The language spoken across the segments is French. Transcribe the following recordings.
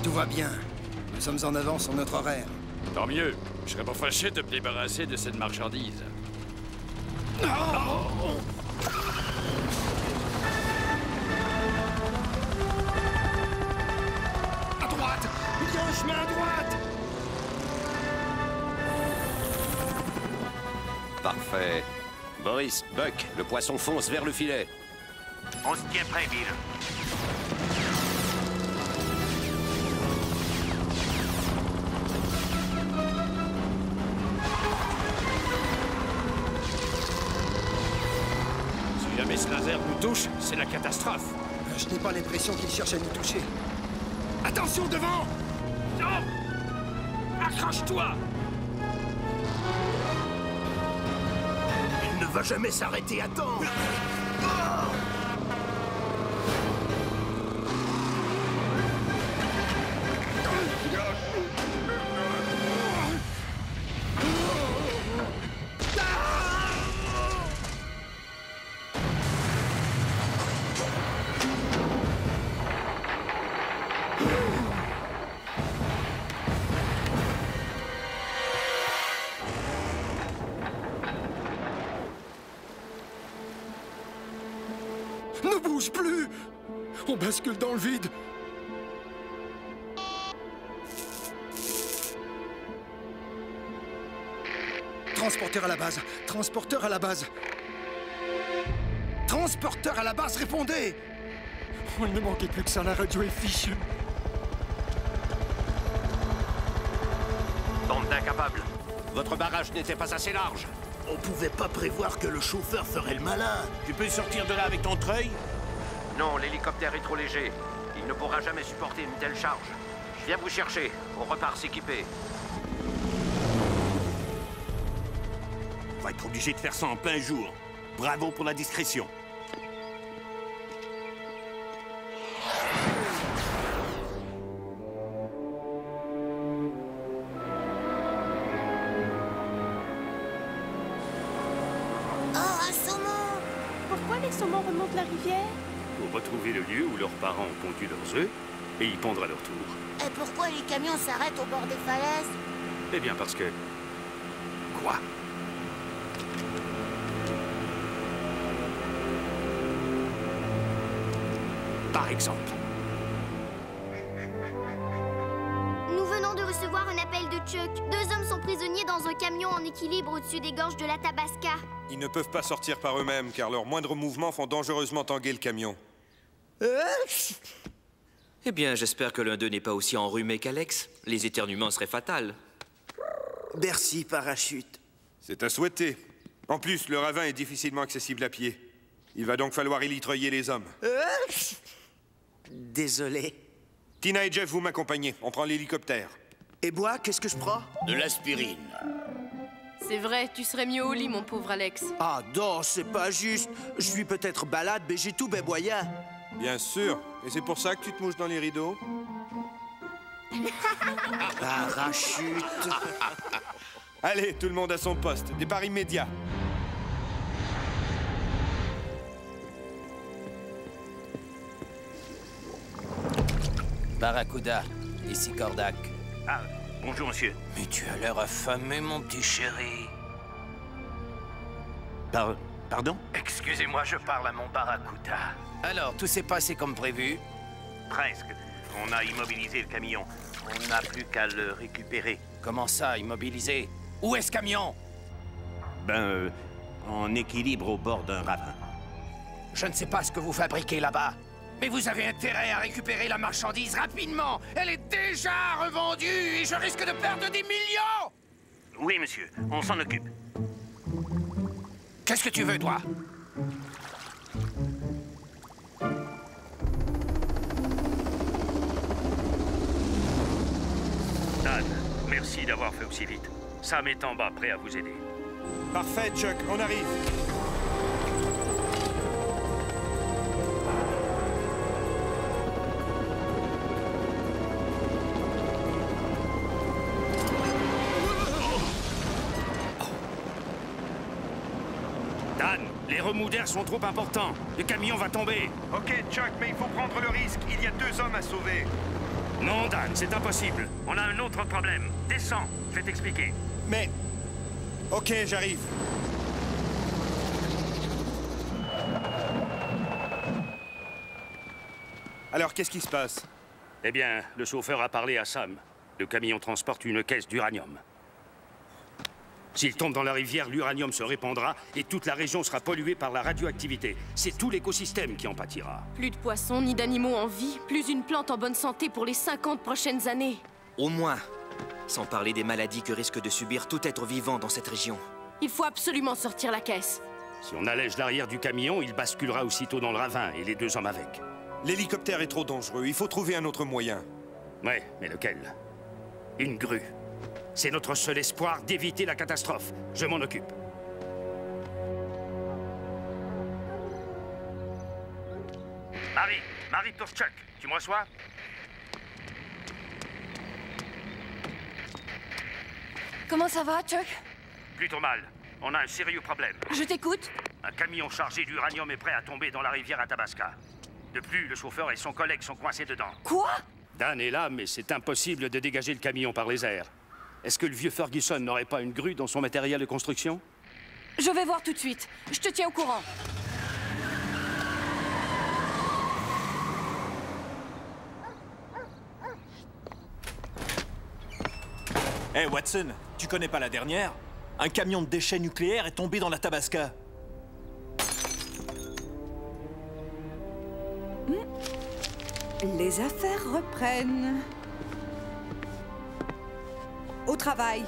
Tout va bien. Nous sommes en avance sur notre horaire. Tant mieux. Je serais pas fâché de me débarrasser de cette marchandise. À droite! Il y a un chemin à droite! Parfait. Boris, Buck, le poisson fonce vers le filet. On se tient prêt, Bill. Si jamais ce laser nous touche, c'est la catastrophe. Je n'ai pas l'impression qu'il cherche à nous toucher. Attention devant! Non! Accroche-toi! Il ne va jamais s'arrêter à temps. Ne bouge plus! On bascule dans le vide. Transporteur à la base! Transporteur à la base! Transporteur à la base, répondez! Oh, il ne manquait plus que ça, la radio est fichue. Bande d'incapables. Votre barrage n'était pas assez large. On pouvait pas prévoir que le chauffeur ferait le malin. Tu peux sortir de là avec ton treuil? Non, l'hélicoptère est trop léger. Il ne pourra jamais supporter une telle charge. Je viens vous chercher. On repart s'équiper. On va être obligé de faire ça en plein jour. Bravo pour la discrétion. Pourquoi les saumons remontent la rivière? Pour retrouver le lieu où leurs parents ont pondu leurs œufs et y pondre à leur tour. Et pourquoi les camions s'arrêtent au bord des falaises? Eh bien parce que... Quoi? Par exemple. Nous venons de recevoir un appel de Chuck. 2 hommes sont prisonniers dans un camion en équilibre au-dessus des gorges de l'Athabasca. Ils ne peuvent pas sortir par eux-mêmes, car leurs moindres mouvements font dangereusement tanguer le camion. Eh bien, j'espère que l'un d'eux n'est pas aussi enrhumé qu'Alex. Les éternuements seraient fatals. Merci, parachute. C'est à souhaiter. En plus, le ravin est difficilement accessible à pied. Il va donc falloir élitreiller les hommes. Désolé. Tina et Jeff, vous m'accompagnez. On prend l'hélicoptère. Et moi, qu'est-ce que je prends? De l'aspirine. C'est vrai, tu serais mieux au lit, mon pauvre Alex. Ah non, c'est pas juste. Je suis peut-être balade, mais j'ai tout béboyant. Bien sûr. Et c'est pour ça que tu te mouches dans les rideaux? Parachute. Allez, tout le monde à son poste. Départ immédiat. Barracuda, ici Kordak. Ah, bonjour, monsieur. Mais tu as l'air affamé, mon petit chéri. Pardon? Excusez-moi, je parle à mon Barracuda. Alors, tout s'est passé comme prévu? Presque. On a immobilisé le camion. On n'a plus qu'à le récupérer. Comment ça, immobilisé? Où est ce camion? En équilibre au bord d'un ravin. Je ne sais pas ce que vous fabriquez là-bas, mais vous avez intérêt à récupérer la marchandise rapidement. Elle est déjà revendue et je risque de perdre des millions! Oui, monsieur. On s'en occupe. Qu'est-ce que tu veux, toi? Dan, merci d'avoir fait aussi vite. Sam est en bas, prêt à vous aider. Parfait, Chuck. On arrive. Dan, les remous d'air sont trop importants. Le camion va tomber. Ok, Chuck, mais il faut prendre le risque. Il y a 2 hommes à sauver. Non, Dan, c'est impossible. On a un autre problème. Descends, je vais t'expliquer. Mais... Ok, j'arrive. Alors, qu'est-ce qui se passe? Eh bien, le chauffeur a parlé à Sam. Le camion transporte une caisse d'uranium. S'il tombe dans la rivière, l'uranium se répandra et toute la région sera polluée par la radioactivité. C'est tout l'écosystème qui en pâtira. Plus de poissons ni d'animaux en vie, plus une plante en bonne santé pour les 50 prochaines années. Au moins. Sans parler des maladies que risque de subir tout être vivant dans cette région. Il faut absolument sortir la caisse. Si on allège l'arrière du camion, il basculera aussitôt dans le ravin et les 2 hommes avec. L'hélicoptère est trop dangereux, il faut trouver un autre moyen. Ouais, mais lequel? Une grue. C'est notre seul espoir d'éviter la catastrophe. Je m'en occupe. Marie pour Chuck, tu me reçois? Comment ça va, Chuck? Plutôt mal. On a un sérieux problème. Je t'écoute. Un camion chargé d'uranium est prêt à tomber dans la rivière Athabasca. De plus, le chauffeur et son collègue sont coincés dedans. Quoi? Dan est là, mais c'est impossible de dégager le camion par les airs. Est-ce que le vieux Ferguson n'aurait pas une grue dans son matériel de construction? Je vais voir tout de suite. Je te tiens au courant. Hey Watson, tu connais pas la dernière? Un camion de déchets nucléaires est tombé dans l'Athabasca. Les affaires reprennent. Au travail.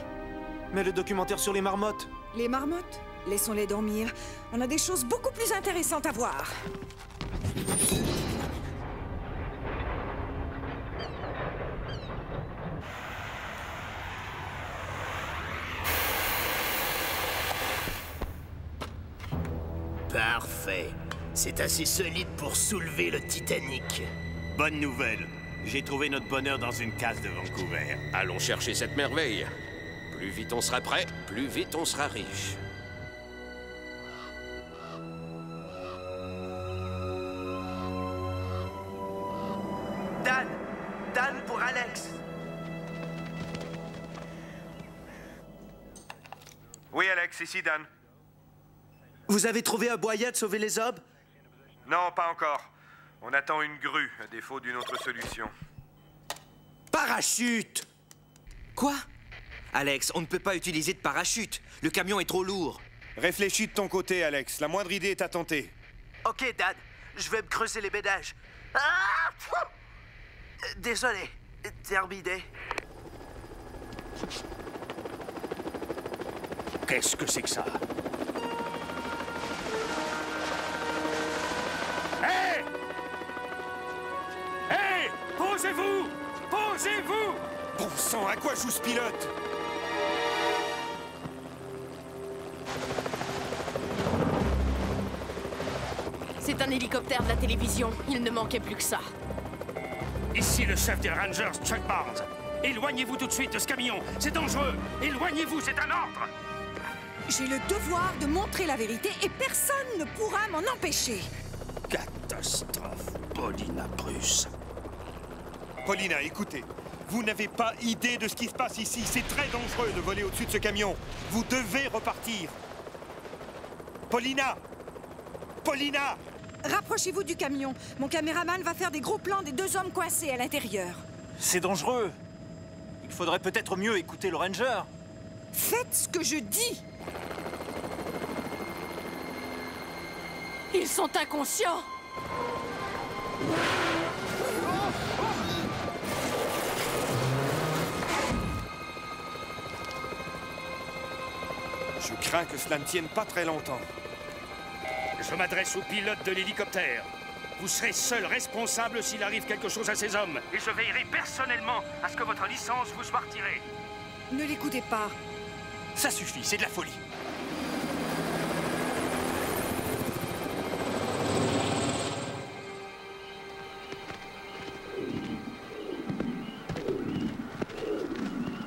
Mais le documentaire sur les marmottes? Les marmottes? Laissons-les dormir. On a des choses beaucoup plus intéressantes à voir. Parfait. C'est assez solide pour soulever le Titanic. Bonne nouvelle. J'ai trouvé notre bonheur dans une case de Vancouver. Allons chercher cette merveille. Plus vite on sera prêt, plus vite on sera riche. Dan pour Alex. Oui, Alex, ici Dan. Vous avez trouvé un moyen de sauver les hommes? Non, pas encore. On attend une grue, à défaut d'une autre solution. Parachute! Quoi? Alex, on ne peut pas utiliser de parachute. Le camion est trop lourd. Réfléchis de ton côté, Alex. La moindre idée est à tenter. Ok, Dan. Je vais me creuser les ménages. Ah! Désolé. Terminé. Qu'est-ce que c'est que ça? Hé! Hé! Posez-vous! Posez-vous! Bon sang, à quoi joue ce pilote? C'est un hélicoptère de la télévision. Il ne manquait plus que ça. Ici le chef des Rangers, Chuck Barnes. Éloignez-vous tout de suite de ce camion. C'est dangereux. Éloignez-vous, c'est un ordre. J'ai le devoir de montrer la vérité et personne ne pourra m'en empêcher. Catastrophe. Paulina Bruce. Paulina, écoutez. Vous n'avez pas idée de ce qui se passe ici. C'est très dangereux de voler au-dessus de ce camion. Vous devez repartir. Paulina! Paulina! Rapprochez-vous du camion. Mon caméraman va faire des gros plans des 2 hommes coincés à l'intérieur. C'est dangereux. Il faudrait peut-être mieux écouter le ranger. Faites ce que je dis. Ils sont inconscients. Je crains que cela ne tienne pas très longtemps. Je m'adresse au pilote de l'hélicoptère. Vous serez seul responsable s'il arrive quelque chose à ces hommes. Et je veillerai personnellement à ce que votre licence vous soit retirée. Ne l'écoutez pas. Ça suffit, c'est de la folie.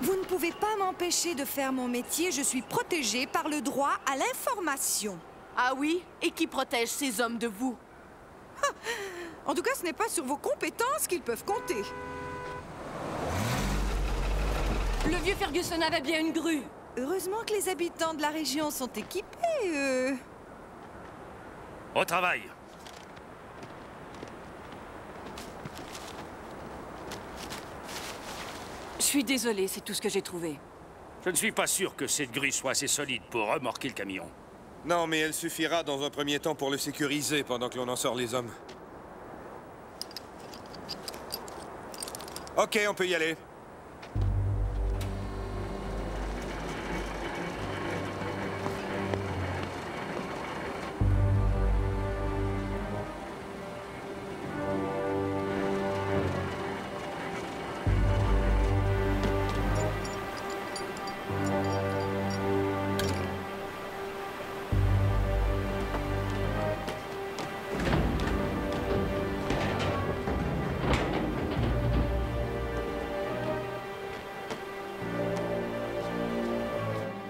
Vous ne pouvez pas m'empêcher de faire mon métier. Je suis protégée par le droit à l'information. Ah oui? Et qui protège ces hommes de vous? En tout cas, ce n'est pas sur vos compétences qu'ils peuvent compter. Le vieux Ferguson avait bien une grue. Heureusement que les habitants de la région sont équipés, Au travail. Je suis désolée, c'est tout ce que j'ai trouvé. Je ne suis pas sûr que cette grue soit assez solide pour remorquer le camion. Non, mais elle suffira dans un premier temps pour le sécuriser pendant que l'on en sort les hommes. Ok, on peut y aller.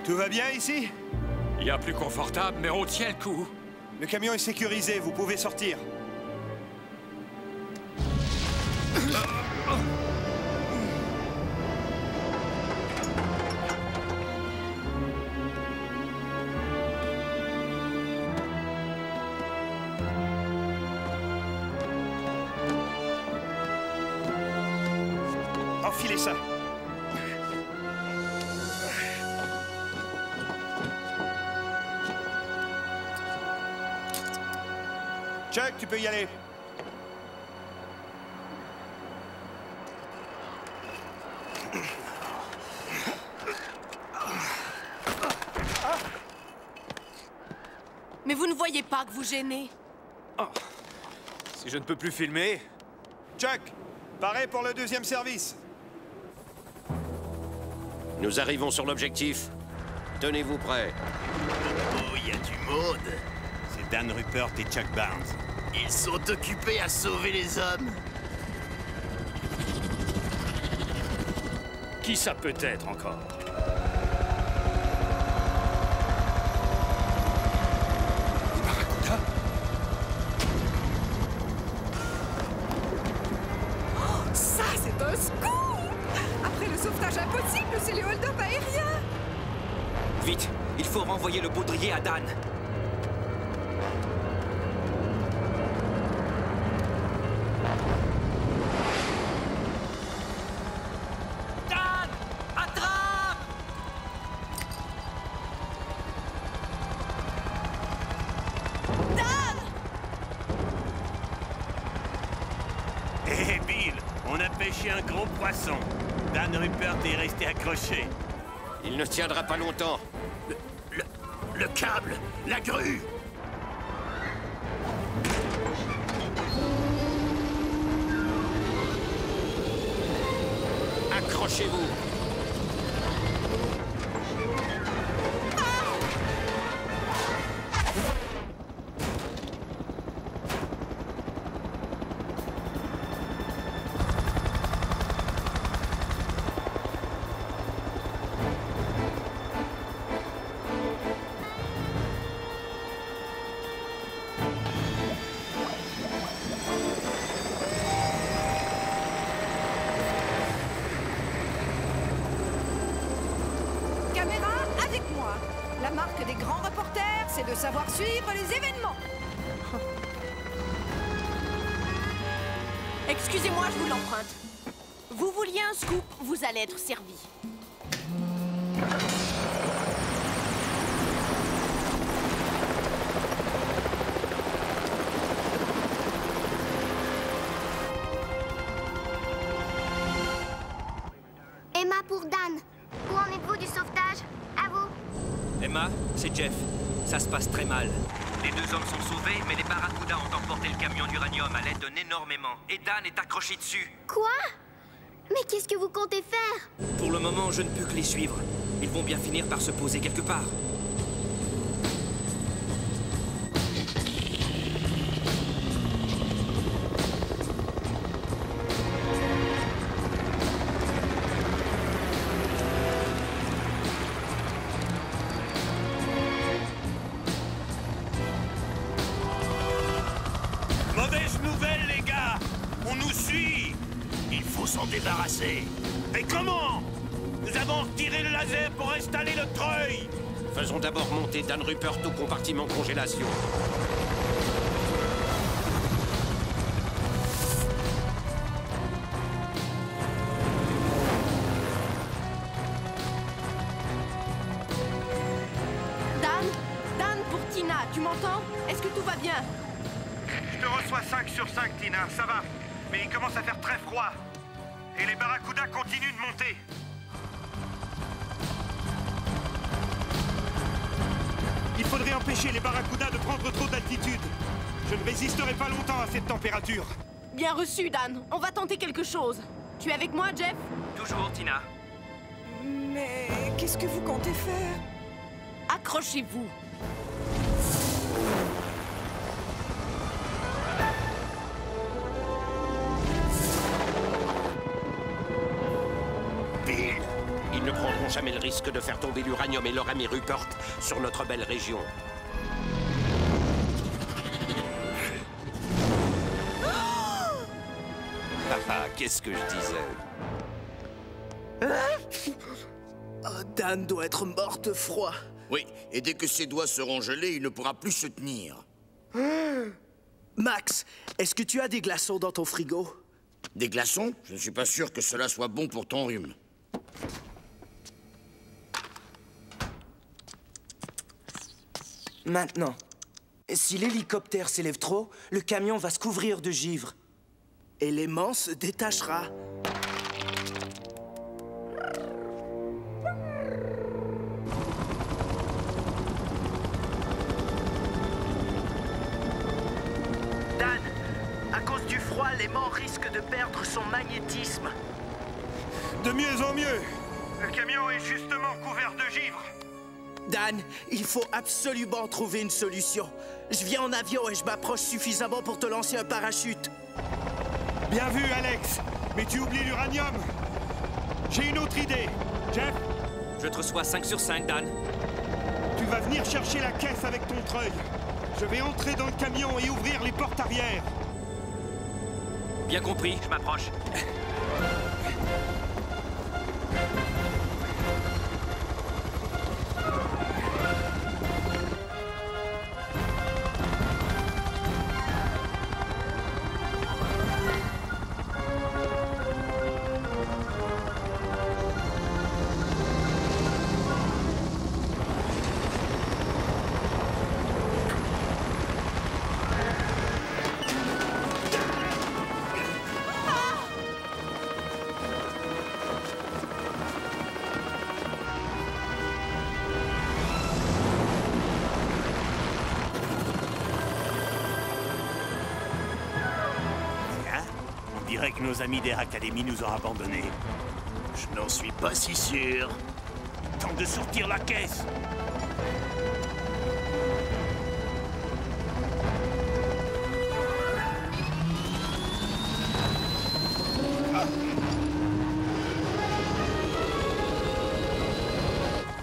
Tout va bien ici? Il y a plus confortable, mais on tient le coup. Le camion est sécurisé, vous pouvez sortir. Enfilez ça. Chuck, tu peux y aller. Mais vous ne voyez pas que vous gênez? Oh. Si je ne peux plus filmer... Chuck, pareil pour le deuxième service. Nous arrivons sur l'objectif. Tenez-vous prêts. Oh, il y a du monde. C'est Dan Rupert et Chuck Barnes. Ils sont occupés à sauver les hommes. Qui ça peut être encore? Ça, c'est un scoop! Après le sauvetage impossible, c'est les hold-up aériens! Vite, il faut renvoyer le baudrier à Dan. Dan! Attrape! Dan! Hé, Bill, on a pêché un gros poisson. Dan Rupert est resté accroché. Il ne tiendra pas longtemps. Le câble, la grue. Accrochez-vous. Caméra, avec moi. La marque des grands reporters, c'est de savoir suivre les événements. Excusez-moi, je vous l'emprunte. Vous vouliez un scoop, vous allez être servi. Emma pour Dan. Où en êtes-vous du sauvetage? À vous. Emma, c'est Jeff. Ça se passe très mal. Les deux hommes sont sauvés, mais les barracudas ont emporté le camion d'uranium à l'aide d'un énormément. Et Dan est accroché dessus. Quoi? Mais qu'est-ce que vous comptez faire? Pour le moment, je ne peux que les suivre. Ils vont bien finir par se poser quelque part. Mauvaise nouvelle, les gars. On nous suit. Il faut s'en débarrasser. Mais comment? Nous avons retiré le laser pour installer le treuil. Faisons d'abord monter Dan Rupert au compartiment congélation. Dan, pour Tina, tu m'entends? Est-ce que tout va bien? Je te reçois 5 sur 5, Tina, ça va. Mais il commence à faire très froid. Et les barracudas continuent de monter. Il faudrait empêcher les barracudas de prendre trop d'altitude. Je ne résisterai pas longtemps à cette température. Bien reçu, Dan. On va tenter quelque chose. Tu es avec moi, Jeff? Toujours, Tina. Mais qu'est-ce que vous comptez faire? Accrochez-vous. Bill, ils ne prendront jamais le risque de faire tomber l'uranium et leur ami Rupert sur notre belle région. Qu'est-ce que je disais? Dan doit être mort de froid. Oui, et dès que ses doigts seront gelés, il ne pourra plus se tenir. Max, est-ce que tu as des glaçons dans ton frigo? Des glaçons? Je ne suis pas sûr que cela soit bon pour ton rhume. Maintenant, si l'hélicoptère s'élève trop, le camion va se couvrir de givre. Et l'aimant se détachera. Dan, à cause du froid, l'aimant risque de perdre son magnétisme. De mieux en mieux. Le camion est justement couvert de givre. Dan, il faut absolument trouver une solution. Je viens en avion et je m'approche suffisamment pour te lancer un parachute. Bien vu, Alex. Mais tu oublies l'uranium. J'ai une autre idée. Jeff? Je te reçois 5 sur 5, Dan. Tu vas venir chercher la caisse avec ton treuil. Je vais entrer dans le camion et ouvrir les portes arrière. Bien compris, je m'approche. On dirait que nos amis d'Air Academy nous ont abandonnés. Je n'en suis pas si sûr. Temps de sortir la caisse.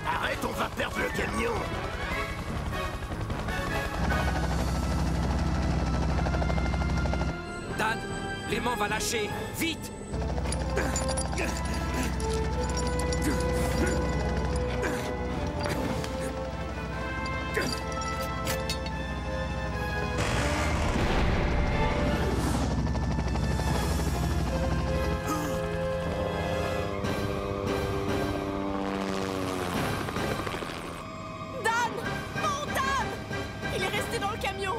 Arrête, on va perdre le camion. Dan, l'aimant va lâcher. Vite! Dan! Non, Dan! Il est resté dans le camion!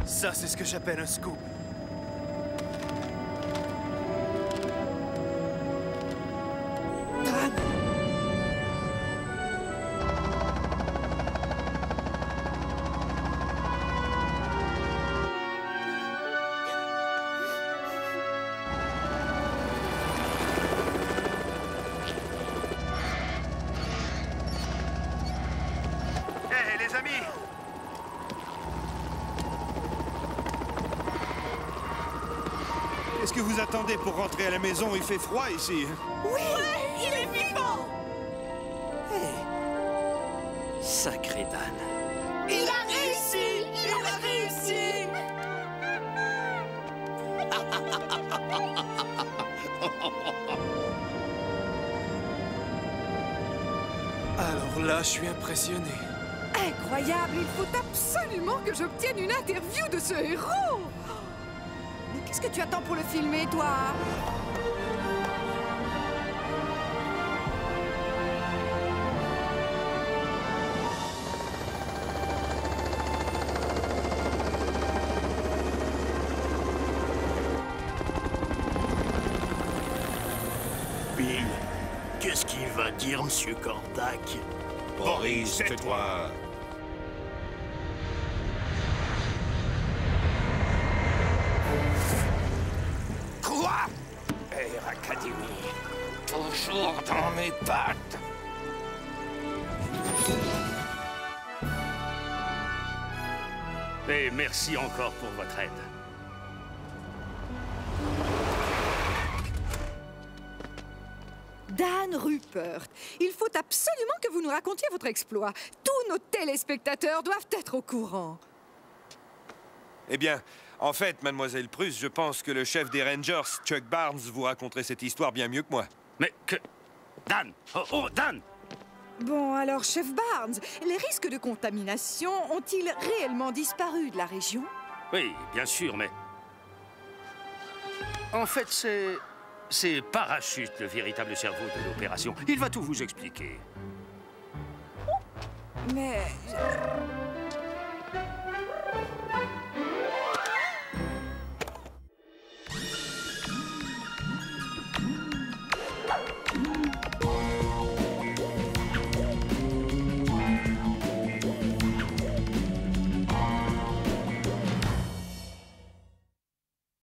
Ça, c'est ce que j'appelle un scoop. Hé, les amis! Qu'est-ce que vous attendez pour rentrer à la maison? Il fait froid ici. Oui! Il est vivant! Sacré Dan. Il a réussi! Il a réussi! Alors là, je suis impressionné. Incroyable! Il faut absolument que j'obtienne une interview de ce héros! Mais qu'est-ce que tu attends pour le filmer, toi? Bill, qu'est-ce qu'il va dire, Monsieur Kordak? Boris, tais-toi. Quoi? Air Academy, toujours dans mes pattes. Et merci encore pour votre aide. Dan Rupert, il faut absolument que vous nous racontiez votre exploit. Tous nos téléspectateurs doivent être au courant. Eh bien, en fait, mademoiselle Prusse, je pense que le chef des Rangers, Chuck Barnes, vous raconterait cette histoire bien mieux que moi. Mais que... Dan! Oh, Dan! Bon, alors, chef Barnes, les risques de contamination ont-ils réellement disparu de la région? Oui, bien sûr, mais... En fait, c'est Parachute, le véritable cerveau de l'opération. Il va tout vous expliquer. Mais...